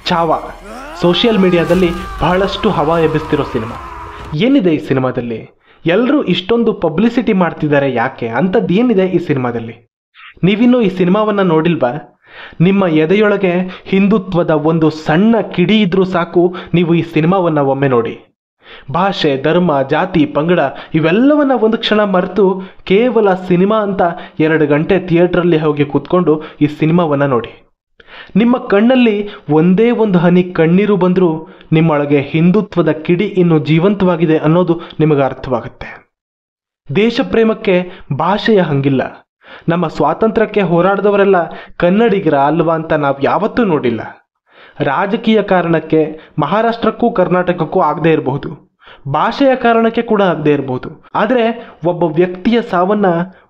ಚಾವ social ಮೀಡಿಯಾದಲ್ಲಿ ಬಹಳಷ್ಟು ಹವಾ ಎಬ್ಬಿಸ್ತಿರೋ ಸಿನಿಮಾ. ಏನಿದೆ ಈ ಸಿನಿಮಾದಲ್ಲಿ? ಎಲ್ಲರೂ ಇಷ್ಟೊಂದು ಪಬ್ಲಿಸಿಟಿ ಮಾಡ್ತಿದ್ದಾರೆ ಯಾಕೆ? ಅಂಥದ್ದು ಏನಿದೆ ಈ ಸಿನಿಮಾದಲ್ಲಿ? ನೀವಿನ್ನೂ ಈ ಸಿನಿಮಾವನ್ನು ನೋಡಿಲ್ವಾ? ನಿಮ್ಮ ಎದೆಯೊಳಗೆ ಹಿಂದುತ್ವದ ಒಂದು ಸಣ್ಣ ಕಿಡಿ ಇದ್ರೂ ಸಾಕು, ನೀವು ಈ ಸಿನಿಮಾವನ್ನು ಒಮ್ಮೆ ನೋಡಿ. ಭಾಷೆ, ಧರ್ಮ, ಜಾತಿ, ಪಂಗಡ ಇವೆಲ್ಲವನ್ನ ಒಂದು ಕ್ಷಣ ಮರೆತು ಕೇವಲ ಸಿನಿಮಾ ಅಂತ 2 ಗಂಟೆ ಥಿಯೇಟ್ರಲ್ಲಿ ಹೋಗಿ ಕೂತ್ಕೊಂಡು ಈ ಸಿನಿಮಾವನ್ನು ನೋಡಿ. ನಿಮ್ಮ ಕಣ್ಣಲ್ಲಿ ಒಂದೇ ಒಂದು ಹನಿ ಕಣ್ಣೀರು ಬಂದರೂ ನಿಮ್ಮೊಳಗೆ ಹಿಂದುತ್ವದ ಕಿಡಿ ಇನ್ನೂ ಜೀವಂತವಾಗಿದೆ ಅನ್ನೋದು ನಿಮಗೆ ಅರ್ಥವಾಗುತ್ತೆ. ದೇಶ ಪ್ರೇಮಕ್ಕೆ ಭಾಷೆಯ ಹಂಗಿಲ್ಲ. ನಮ್ಮ ಸ್ವಾತಂತ್ರ್ಯಕ್ಕೆ ಹೋರಾಡಿದವರೆಲ್ಲ ಕನ್ನಡಿಗರ ಅಲ್ವಾ ಅಂತ ನಾವು ಯಾವತ್ತೂ ನೋಡಿಲ್ಲ. ರಾಜಕೀಯ ಕಾರಣಕ್ಕೆ ಮಹಾರಾಷ್ಟ್ರಕ್ಕೂ ಕರ್ನಾಟಕಕ್ಕೂ ಆಗದೇ ಇರಬಹುದು, ಭಾಷೆಯ ಕಾರಣಕ್ಕೆ ಕೂಡ ಆಗದೇ ಇರಬಹುದು. ಆದರೆ ಒಬ್ಬ ವ್ಯಕ್ತಿಯ ಸಾವನ್ನ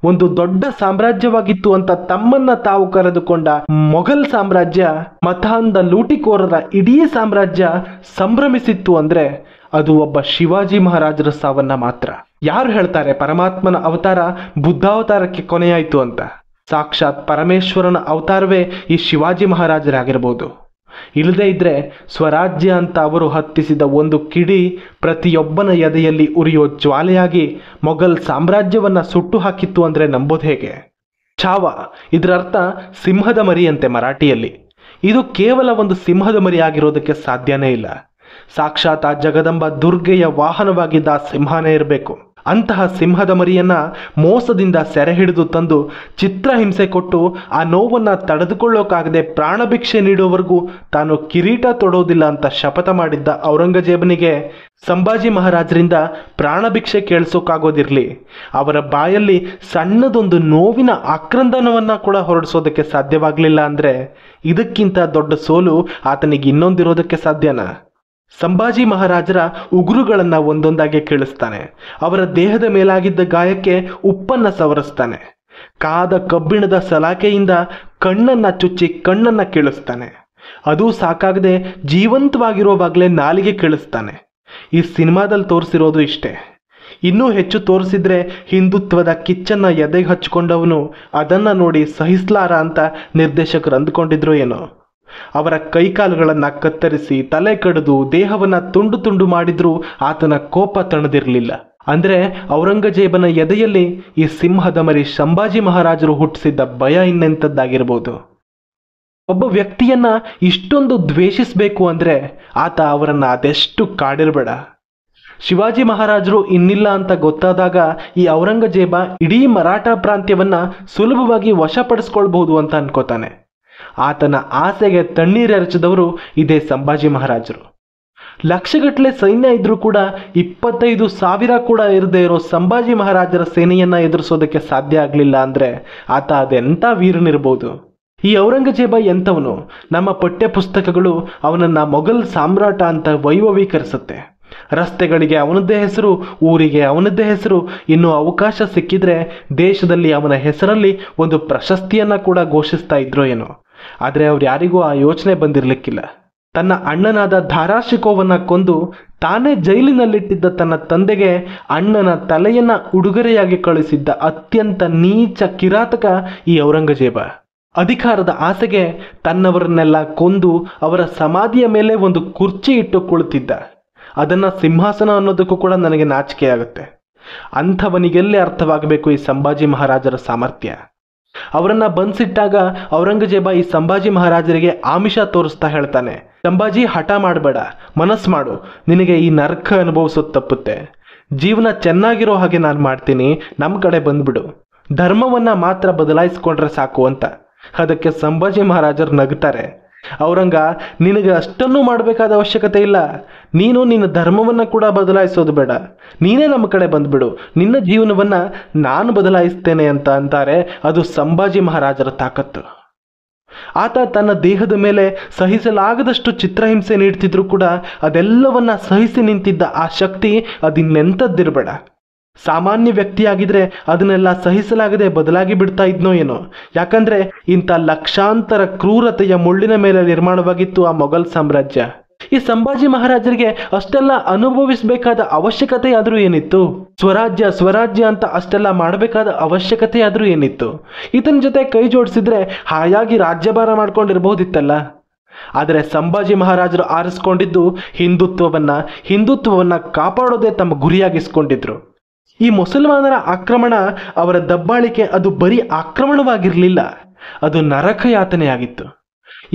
ಒಂದು ದೊಡ್ಡ ಸಾಮ್ರಾಜ್ಯವಾಗಿತ್ತು ಅಂತ ತಮ್ಮನ್ನ ತಾವು ಕರೆದುಕೊಂಡ ಮೊಘಲ್ ಸಾಮ್ರಾಜ್ಯ, ಮತಾಂಧ ಲೂಟಿಕೋರರ ಇಡೀ ಸಾಮ್ರಾಜ್ಯ ಸಂಭ್ರಮಿಸಿತ್ತು ಅಂದ್ರೆ ಅದು ಒಬ್ಬ ಶಿವಾಜಿ ಮಹಾರಾಜರ ಸಾವನ್ನ ಮಾತ್ರ. ಯಾರು ಹೇಳ್ತಾರೆ ಪರಮಾತ್ಮನ ಅವತಾರ ಬುದ್ಧಾವತಾರಕ್ಕೆ ಕೊನೆಯಾಯಿತು ಅಂತ? ಸಾಕ್ಷಾತ್ ಪರಮೇಶ್ವರನ ಅವತಾರವೇ ಈ ಶಿವಾಜಿ ಮಹಾರಾಜರಾಗಿರ್ಬೋದು. ಇಲ್ಲದೇ ಇದ್ರೆ ಸ್ವರಾಜ್ಯ ಅಂತ ಅವರು ಹತ್ತಿಸಿದ ಒಂದು ಕಿಡಿ ಪ್ರತಿಯೊಬ್ಬನ ಎದೆಯಲ್ಲಿ ಉರಿಯೋ ಜ್ವಾಲೆಯಾಗಿ ಮೊಘಲ್ ಸಾಮ್ರಾಜ್ಯವನ್ನ ಸುಟ್ಟು ಹಾಕಿತ್ತು ಅಂದ್ರೆ ನಂಬೋದು ಹೇಗೆ? ಚಾವ ಇದರ ಅರ್ಥ ಸಿಂಹದ ಮರಿ ಅಂತೆ ಮರಾಠಿಯಲ್ಲಿ. ಇದು ಕೇವಲ ಒಂದು ಸಿಂಹದ ಮರಿ ಆಗಿರೋದಕ್ಕೆ ಸಾಧ್ಯನೇ ಇಲ್ಲ. ಸಾಕ್ಷಾತ್ ಆ ಜಗದಂಬ ದುರ್ಗೆಯ ವಾಹನವಾಗಿದ್ದ ಸಿಂಹನೇ ಇರಬೇಕು. ಅಂತಹ ಸಿಂಹದ ಮರಿಯನ್ನ ಮೋಸದಿಂದ ಸೆರೆ ಹಿಡಿದು ತಂದು ಚಿತ್ರಹಿಂಸೆ ಕೊಟ್ಟು ಆ ನೋವನ್ನ ತಡೆದುಕೊಳ್ಳೋಕಾಗದೆ ಪ್ರಾಣಭಿಕ್ಷೆ ನೀಡುವವರೆಗೂ ತಾನು ಕಿರೀಟ ತೊಡೋದಿಲ್ಲ ಅಂತ ಶಪಥ ಮಾಡಿದ್ದ ಔರಂಗಜೇಬನಿಗೆ ಸಂಭಾಜಿ ಮಹಾರಾಜರಿಂದ ಪ್ರಾಣಭಿಕ್ಷೆ ಕೇಳಿಸೋಕ್ಕಾಗೋದಿರಲಿ, ಅವರ ಬಾಯಲ್ಲಿ ಸಣ್ಣದೊಂದು ನೋವಿನ ಆಕ್ರಂದನವನ್ನ ಕೂಡ ಹೊರಡಿಸೋದಕ್ಕೆ ಸಾಧ್ಯವಾಗಲಿಲ್ಲ ಅಂದ್ರೆ ಇದಕ್ಕಿಂತ ದೊಡ್ಡ ಸೋಲು ಆತನಿಗೆ ಇನ್ನೊಂದಿರೋದಕ್ಕೆ ಸಾಧ್ಯನಾ? ಸಂಭಾಜಿ ಮಹಾರಾಜರ ಉಗುರುಗಳನ್ನ ಒಂದೊಂದಾಗಿ ಕೀಳಿಸ್ತಾನೆ. ಅವರ ದೇಹದ ಮೇಲಾಗಿದ್ದ ಗಾಯಕ್ಕೆ ಉಪ್ಪನ್ನ ಸವರಿಸ್ತಾನೆ. ಕಾದ ಕಬ್ಬಿಣದ ಸಲಾಕೆಯಿಂದ ಕಣ್ಣನ್ನ ಚುಚ್ಚಿ ಕಣ್ಣನ್ನ ಕೀಳಿಸ್ತಾನೆ. ಅದು ಸಾಕಾಗದೆ ಜೀವಂತವಾಗಿರೋವಾಗಲೇ ನಾಲಿಗೆ ಕೀಳಿಸ್ತಾನೆ. ಈ ಸಿನಿಮಾದಲ್ಲಿ ತೋರಿಸಿರೋದು ಇಷ್ಟೇ. ಇನ್ನೂ ಹೆಚ್ಚು ತೋರಿಸಿದ್ರೆ ಹಿಂದುತ್ವದ ಕಿಚ್ಚನ್ನ ಎದೆಗೆ ಹಚ್ಕೊಂಡವನು ಅದನ್ನ ನೋಡಿ ಸಹಿಸ್ಲಾರ ಅಂತ ನಿರ್ದೇಶಕರು ಅಂದುಕೊಂಡಿದ್ರು ಏನೋ. ಅವರ ಕೈಕಾಲುಗಳನ್ನ ಕತ್ತರಿಸಿ ತಲೆ ಕಡಿದು ದೇಹವನ್ನ ತುಂಡು ತುಂಡು ಮಾಡಿದ್ರೂ ಆತನ ಕೋಪ ತಣದಿರಲಿಲ್ಲ. ಅಂದ್ರೆ ಔರಂಗಜೇಬನ ಎದೆಯಲ್ಲಿ ಈ ಸಿಂಹದ ಮರಿ ಸಂಭಾಜಿ ಮಹಾರಾಜರು ಹುಟ್ಟಿಸಿದ್ದ ಭಯ ಇನ್ನೆಂಥದ್ದಾಗಿರ್ಬೋದು. ಒಬ್ಬ ವ್ಯಕ್ತಿಯನ್ನ ಇಷ್ಟೊಂದು ದ್ವೇಷಿಸಬೇಕು ಅಂದ್ರೆ ಆತ ಅವರನ್ನ ಅದೆಷ್ಟು ಕಾಡಿರಬೇಡ. ಶಿವಾಜಿ ಮಹಾರಾಜರು ಇನ್ನಿಲ್ಲ ಅಂತ ಗೊತ್ತಾದಾಗ ಈ ಔರಂಗಜೇಬ ಇಡೀ ಮರಾಠ ಪ್ರಾಂತ್ಯವನ್ನ ಸುಲಭವಾಗಿ ವಶಪಡಿಸ್ಕೊಳ್ಬಹುದು ಅಂತ ಅನ್ಕೋತಾನೆ. ಆತನ ಆಸೆಗೆ ತಣ್ಣೀರೆರಚಿದವರು ಇದೇ ಸಂಭಾಜಿ ಮಹಾರಾಜರು. ಲಕ್ಷಗಟ್ಟಲೆ ಸೈನ್ಯ ಇದ್ರೂ ಕೂಡ 25,000 ಕೂಡ ಇರದೇ ಇರೋ ಸಂಭಾಜಿ ಮಹಾರಾಜರ ಸೇನೆಯನ್ನ ಎದುರಿಸೋದಕ್ಕೆ ಸಾಧ್ಯ ಆಗಲಿಲ್ಲ ಅಂದ್ರೆ ಆತ ಅದೆಂಥ ವೀರನಿರ್ಬೋದು. ಈ ಔರಂಗಜೇಬ ಎಂಥವನು? ನಮ್ಮ ಪಠ್ಯ ಪುಸ್ತಕಗಳು ಅವನನ್ನ ಮೊಘಲ್ ಸಾಮ್ರಾಟ ಅಂತ ವೈಭವೀಕರಿಸುತ್ತೆ. ರಸ್ತೆಗಳಿಗೆ ಅವನದ್ದೇ ಹೆಸರು, ಊರಿಗೆ ಅವನದ್ದೇ ಹೆಸರು. ಇನ್ನು ಅವಕಾಶ ಸಿಕ್ಕಿದ್ರೆ ದೇಶದಲ್ಲಿ ಅವನ ಹೆಸರಲ್ಲಿ ಒಂದು ಪ್ರಶಸ್ತಿಯನ್ನ ಕೂಡ ಘೋಷಿಸ್ತಾ ಇದ್ರೋ ಏನೋ. ಆದರೆ ಅವ್ರು ಯಾರಿಗೂ ಆ ಯೋಚನೆ ಬಂದಿರಲಿಕ್ಕಿಲ್ಲ. ತನ್ನ ಅಣ್ಣನಾದ ಧಾರಾಶಿಕೋವನ್ನ ಕೊಂದು ತಾನೇ ಜೈಲಿನಲ್ಲಿಟ್ಟಿದ್ದ ತನ್ನ ತಂದೆಗೆ ಅಣ್ಣನ ತಲೆಯನ್ನ ಉಡುಗೊರೆಯಾಗಿ ಕಳಿಸಿದ್ದ ಅತ್ಯಂತ ನೀಚ ಕಿರಾತಕ ಈ ಔರಂಗಜೇಬ. ಅಧಿಕಾರದ ಆಸೆಗೆ ತನ್ನವರನ್ನೆಲ್ಲ ಕೊಂದು ಅವರ ಸಮಾಧಿಯ ಮೇಲೆ ಒಂದು ಕುರ್ಚಿ ಇಟ್ಟು ಕುಳಿತಿದ್ದ. ಅದನ್ನ ಸಿಂಹಾಸನ ಅನ್ನೋದಕ್ಕೂ ಕೂಡ ನನಗೆ ನಾಚಿಕೆ ಆಗುತ್ತೆ. ಅಂಥವನಿಗೆಲ್ಲೇ ಅರ್ಥವಾಗಬೇಕು ಈ ಸಂಭಾಜಿ ಮಹಾರಾಜರ ಸಾಮರ್ಥ್ಯ. ಅವರನ್ನ ಬಂಧಿಸಿಟ್ಟಾಗ ಔರಂಗಜೇಬ ಈ ಸಂಭಾಜಿ ಮಹಾರಾಜರಿಗೆ ಆಮಿಷ ತೋರಿಸ್ತಾ ಹೇಳ್ತಾನೆ, ಸಂಭಾಜಿ ಹಠ ಮಾಡಬೇಡ, ಮನಸ್ಸು ಮಾಡು, ನಿನಗೆ ಈ ನರಕ ಅನುಭವಿಸೋದು ತಪ್ಪುತ್ತೆ. ಜೀವನ ಚೆನ್ನಾಗಿರೋ ಹಾಗೆ ನಾನು ಮಾಡ್ತೀನಿ, ನಮ್ಮ ಕಡೆ ಬಂದ್ಬಿಡು, ಧರ್ಮವನ್ನ ಮಾತ್ರ ಬದಲಾಯಿಸ್ಕೊಂಡ್ರೆ ಸಾಕು ಅಂತ. ಅದಕ್ಕೆ ಸಂಭಾಜಿ ಮಹಾರಾಜರು ನಗ್ತಾರೆ, ಔರಂಗ, ನಿನಗೆ ಅಷ್ಟನ್ನೂ ಮಾಡಬೇಕಾದ ಅವಶ್ಯಕತೆ ಇಲ್ಲ. ನೀನು ನಿನ್ನ ಧರ್ಮವನ್ನ ಕೂಡ ಬದಲಾಯಿಸೋದು ಬೇಡ, ನೀನೇ ನಮ್ಮ ಕಡೆ ಬಂದ್ಬಿಡು, ನಿನ್ನ ಜೀವನವನ್ನ ನಾನು ಬದಲಾಯಿಸ್ತೇನೆ ಅಂತ ಅಂತಾರೆ. ಅದು ಸಂಭಾಜಿ ಮಹಾರಾಜರ ತಾಕತ್ತು. ಆತ ತನ್ನ ದೇಹದ ಮೇಲೆ ಸಹಿಸಲಾಗದಷ್ಟು ಚಿತ್ರಹಿಂಸೆ ನೀಡ್ತಿದ್ರು ಕೂಡ ಅದೆಲ್ಲವನ್ನ ಸಹಿಸಿ ನಿಂತಿದ್ದ ಆ ಶಕ್ತಿ ಅದಿನ್ನೆಂಥದ್ದಿರಬೇಡ. ಸಾಮಾನ್ಯ ವ್ಯಕ್ತಿಯಾಗಿದ್ರೆ ಅದನ್ನೆಲ್ಲ ಸಹಿಸಲಾಗದೆ ಬದಲಾಗಿ ಬಿಡ್ತಾ ಇದ್ನೋ ಏನೋ. ಯಾಕಂದ್ರೆ ಇಂಥ ಲಕ್ಷಾಂತರ ಕ್ರೂರತೆಯ ಮುಳ್ಳಿನ ಮೇಲೆ ನಿರ್ಮಾಣವಾಗಿತ್ತು ಆ ಮೊಘಲ್ ಸಾಮ್ರಾಜ್ಯ. ಈ ಸಂಭಾಜಿ ಮಹಾರಾಜರಿಗೆ ಅಷ್ಟೆಲ್ಲ ಅನುಭವಿಸಬೇಕಾದ ಅವಶ್ಯಕತೆ ಆದ್ರೂ ಏನಿತ್ತು? ಸ್ವರಾಜ್ಯ ಅಂತ ಅಷ್ಟೆಲ್ಲ ಮಾಡಬೇಕಾದ ಅವಶ್ಯಕತೆ ಆದ್ರೂ ಏನಿತ್ತು? ಈತನ ಜೊತೆ ಕೈ ಜೋಡಿಸಿದ್ರೆ ಹಾಯಾಗಿ ರಾಜ್ಯಭಾರ ಮಾಡ್ಕೊಂಡಿರ್ಬಹುದಿತ್ತಲ್ಲ. ಆದರೆ ಸಂಭಾಜಿ ಮಹಾರಾಜರು ಆರಿಸ್ಕೊಂಡಿದ್ದು ಹಿಂದುತ್ವವನ್ನ ಕಾಪಾಡೋದೇ ತಮ್ಮ ಗುರಿಯಾಗಿಸ್ಕೊಂಡಿದ್ರು. ಈ ಮುಸಲ್ಮಾನರ ಆಕ್ರಮಣ, ಅವರ ದಬ್ಬಾಳಿಕೆ ಅದು ಬರೀ ಆಕ್ರಮಣವಾಗಿರಲಿಲ್ಲ, ಅದು ನರಕಯಾತನೆಯಾಗಿತ್ತು.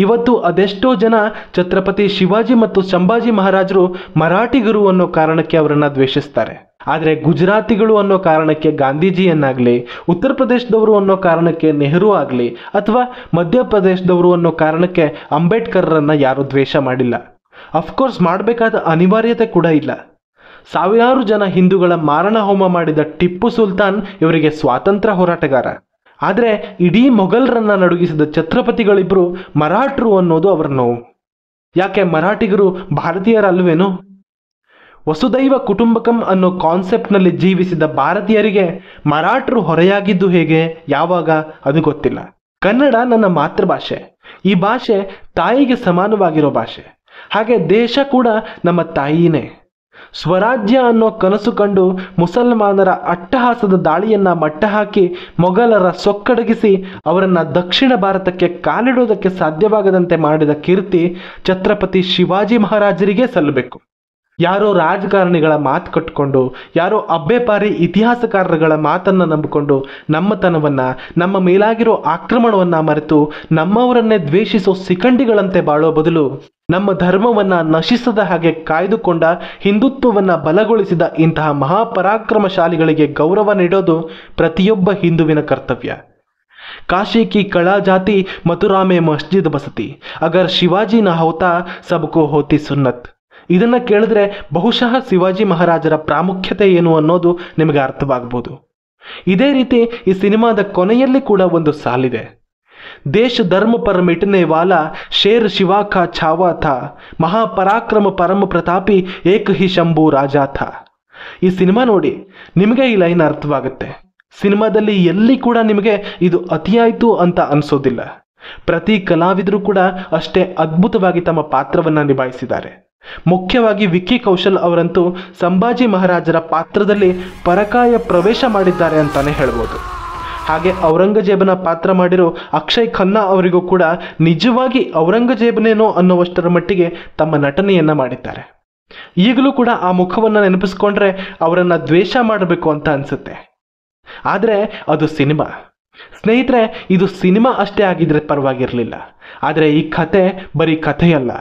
ಇವತ್ತು ಅದೆಷ್ಟೋ ಜನ ಛತ್ರಪತಿ ಶಿವಾಜಿ ಮತ್ತು ಸಂಭಾಜಿ ಮಹಾರಾಜರು ಮರಾಠಿಗರು ಅನ್ನೋ ಕಾರಣಕ್ಕೆ ಅವರನ್ನು ದ್ವೇಷಿಸ್ತಾರೆ. ಆದರೆ ಗುಜರಾತಿಗಳು ಅನ್ನೋ ಕಾರಣಕ್ಕೆ ಗಾಂಧೀಜಿಯನ್ನಾಗಲಿ, ಉತ್ತರ ಪ್ರದೇಶದವರು ಅನ್ನೋ ಕಾರಣಕ್ಕೆ ನೆಹರು ಆಗಲಿ, ಅಥವಾ ಮಧ್ಯಪ್ರದೇಶದವರು ಅನ್ನೋ ಕಾರಣಕ್ಕೆ ಅಂಬೇಡ್ಕರ್ರನ್ನು ಯಾರೂ ದ್ವೇಷ ಮಾಡಿಲ್ಲ. ಅಫ್ಕೋರ್ಸ್ ಮಾಡಬೇಕಾದ ಅನಿವಾರ್ಯತೆ ಕೂಡ ಇಲ್ಲ. ಸಾವಿರಾರು ಜನ ಹಿಂದೂಗಳ ಮಾರಣ ಹೋಮ ಮಾಡಿದ ಟಿಪ್ಪು ಸುಲ್ತಾನ್ ಇವರಿಗೆ ಸ್ವಾತಂತ್ರ್ಯ ಹೋರಾಟಗಾರ. ಆದರೆ ಇಡೀ ಮೊಘಲರನ್ನ ನಡುಗಿಸಿದ ಛತ್ರಪತಿಗಳಿಬ್ರು ಮರಾಠರು ಅನ್ನೋದು ಅವರ ನೋವು. ಯಾಕೆ ಮರಾಠಿಗರು ಭಾರತೀಯರಲ್ವೇನೋ? ವಸುದೈವ ಕುಟುಂಬಕಂ ಅನ್ನೋ ಕಾನ್ಸೆಪ್ಟ್ನಲ್ಲಿ ಜೀವಿಸಿದ ಭಾರತೀಯರಿಗೆ ಮರಾಠರು ಹೊರೆಯಾಗಿದ್ದು ಹೇಗೆ, ಯಾವಾಗ, ಅದು ಗೊತ್ತಿಲ್ಲ. ಕನ್ನಡ ನನ್ನ ಮಾತೃಭಾಷೆ. ಈ ಭಾಷೆ ತಾಯಿಗೆ ಸಮಾನವಾಗಿರೋ ಭಾಷೆ. ಹಾಗೆ ದೇಶ ಕೂಡ ನಮ್ಮ ತಾಯಿನೇ. ಸ್ವರಾಜ್ಯ ಅನ್ನೋ ಕನಸು ಕಂಡು ಮುಸಲ್ಮಾನರ ಅಟ್ಟಹಾಸದ ದಾಳಿಯನ್ನ ಮಟ್ಟ ಹಾಕಿ ಮೊಘಲರ ಸೊಕ್ಕಡಗಿಸಿ ಅವರನ್ನ ದಕ್ಷಿಣ ಭಾರತಕ್ಕೆ ಕಾಲಿಡೋದಕ್ಕೆ ಸಾಧ್ಯವಾಗದಂತೆ ಮಾಡಿದ ಕೀರ್ತಿ ಛತ್ರಪತಿ ಶಿವಾಜಿ ಮಹಾರಾಜರಿಗೆ ಸಲ್ಲಬೇಕು. ಯಾರೋ ರಾಜಕಾರಣಿಗಳ ಮಾತು ಕಟ್ಟಿಕೊಂಡು, ಯಾರೋ ಅಬ್ಬೆಪಾರಿ ಇತಿಹಾಸಕಾರರುಗಳ ಮಾತನ್ನು ನಂಬಿಕೊಂಡು ನಮ್ಮತನವನ್ನ, ನಮ್ಮ ಮೇಲಾಗಿರೋ ಆಕ್ರಮಣವನ್ನ ಮರೆತು ನಮ್ಮವರನ್ನೇ ದ್ವೇಷಿಸೋ ಸಿಕಂಡಿಗಳಂತೆ ಬಾಳೋ ಬದಲು ನಮ್ಮ ಧರ್ಮವನ್ನ ನಶಿಸದ ಹಾಗೆ ಕಾಯ್ದುಕೊಂಡ, ಹಿಂದುತ್ವವನ್ನ ಬಲಗೊಳಿಸಿದ ಇಂತಹ ಮಹಾಪರಾಕ್ರಮಶಾಲಿಗಳಿಗೆ ಗೌರವ ನೀಡೋದು ಪ್ರತಿಯೊಬ್ಬ ಹಿಂದುವಿನ ಕರ್ತವ್ಯ. काशी की कड़ा जाती मथुरा में मस्जिद बसती अगर शिवाजी न होता सबको होती सुन्नत. ಇದನ್ನ ಕೇಳಿದ್ರೆ ಬಹುಶಃ ಶಿವಾಜಿ ಮಹಾರಾಜರ ಪ್ರಾಮುಖ್ಯತೆ ಏನು ಅನ್ನೋದು ನಿಮಗೆ ಅರ್ಥವಾಗಬಹುದು. ಇದೇ ರೀತಿ ಈ ಸಿನಿಮಾದ ಕೊನೆಯಲ್ಲಿ ಕೂಡ ಒಂದು ಸಾಲಿದೆ. ದೇಶ ಧರ್ಮ ಪರ ಮಿಟನೆ ವಾಲಾ ಶೇರ್ ಶಿವಾ ಕಾ ಛಾವಾ ಥಾ ಮಹಾಪರಾಕ್ರಮ ಪರಮ ಪ್ರತಾಪಿ ಏಕ ಹಿ ಶಂಭು ರಾಜಾ ಥಾ. ಈ ಸಿನಿಮಾ ನೋಡಿ ನಿಮಗೆ ಈ ಲೈನ್ ಅರ್ಥವಾಗುತ್ತೆ. ಸಿನಿಮಾದಲ್ಲಿ ಎಲ್ಲಿ ಕೂಡ ನಿಮಗೆ ಇದು ಅತಿಯಾಯಿತು ಅಂತ ಅನಿಸೋದಿಲ್ಲ. ಪ್ರತಿ ಕಲಾವಿದರು ಕೂಡ ಅಷ್ಟೇ ಅದ್ಭುತವಾಗಿ ತಮ್ಮ ಪಾತ್ರವನ್ನ ನಿಭಾಯಿಸಿದ್ದಾರೆ. ಮುಖ್ಯವಾಗಿ ವಿಕ್ಕಿ ಕೌಶಲ್ ಅವರಂತೂ ಸಂಭಾಜಿ ಮಹಾರಾಜರ ಪಾತ್ರದಲ್ಲಿ ಪರಕಾಯ ಪ್ರವೇಶ ಮಾಡಿದ್ದಾರೆ ಅಂತಾನೆ ಹೇಳ್ಬೋದು. ಹಾಗೆ ಔರಂಗಜೇಬನ ಪಾತ್ರ ಮಾಡಿರೋ ಅಕ್ಷಯ್ ಖನ್ನಾ ಅವರಿಗೂ ಕೂಡ ನಿಜವಾಗಿ ಔರಂಗಜೇಬನೇನೋ ಅನ್ನುವಷ್ಟರ ಮಟ್ಟಿಗೆ ತಮ್ಮ ನಟನೆಯನ್ನ ಮಾಡಿದ್ದಾರೆ. ಈಗಲೂ ಕೂಡ ಆ ಮುಖವನ್ನು ನೆನಪಿಸ್ಕೊಂಡ್ರೆ ಅವರನ್ನ ದ್ವೇಷ ಮಾಡಬೇಕು ಅಂತ ಅನ್ಸುತ್ತೆ. ಆದರೆ ಅದು ಸಿನಿಮಾ. ಸ್ನೇಹಿತರೆ, ಇದು ಸಿನಿಮಾ ಅಷ್ಟೇ ಆಗಿದ್ರೆ ಪರವಾಗಿರಲಿಲ್ಲ. ಆದರೆ ಈ ಕಥೆ ಬರೀ ಕಥೆಯಲ್ಲ,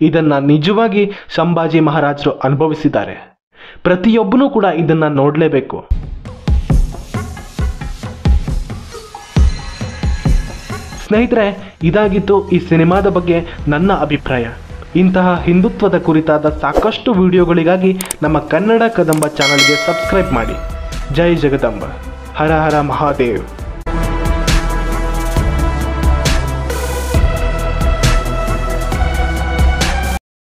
ಇದನ್ನ ನಿಜವಾಗಿ ಸಂಭಾಜಿ ಮಹಾರಾಜರು ಅನುಭವಿಸಿದ್ದಾರೆ. ಪ್ರತಿಯೊಬ್ಬನೂ ಕೂಡ ಇದನ್ನ ನೋಡಲೇಬೇಕು. ಸ್ನೇಹಿತರೆ, ಇದಾಗಿತ್ತು ಈ ಸಿನಿಮಾದ ಬಗ್ಗೆ ನನ್ನ ಅಭಿಪ್ರಾಯ. ಇಂತಹ ಹಿಂದುತ್ವದ ಕುರಿತಾದ ಸಾಕಷ್ಟು ವಿಡಿಯೋಗಳಿಗಾಗಿ ನಮ್ಮ ಕನ್ನಡ ಕದಂಬ ಚಾನಲ್ಗೆ ಸಬ್ಸ್ಕ್ರೈಬ್ ಮಾಡಿ. ಜೈ ಜಗದಂಬ. ಹರ ಹರ ಮಹಾದೇವ್.